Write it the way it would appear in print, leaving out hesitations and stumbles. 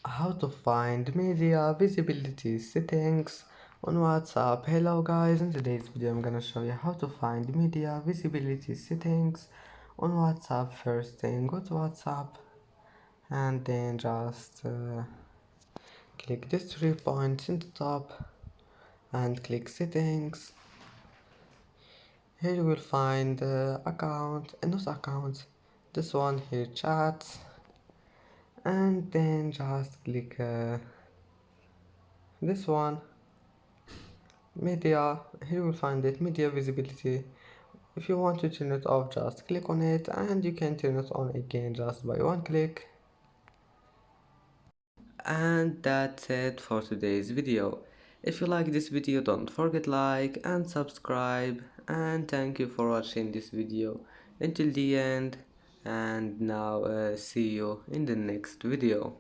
How to find media visibility settings on WhatsApp. Hello guys, in today's video I'm gonna show you how to find media visibility settings on WhatsApp. First thing, go to WhatsApp and then just click these 3 points in the top and click settings. Here you will find account and not accounts, this one here, chats, and then just click this one, media. Here you will find it, media visibility. If you want to turn it off, just click on it and you can turn it on again just by one click. And that's it for today's video. If you like this video, don't forget like and subscribe, and thank you for watching this video until the end. And now see you in the next video.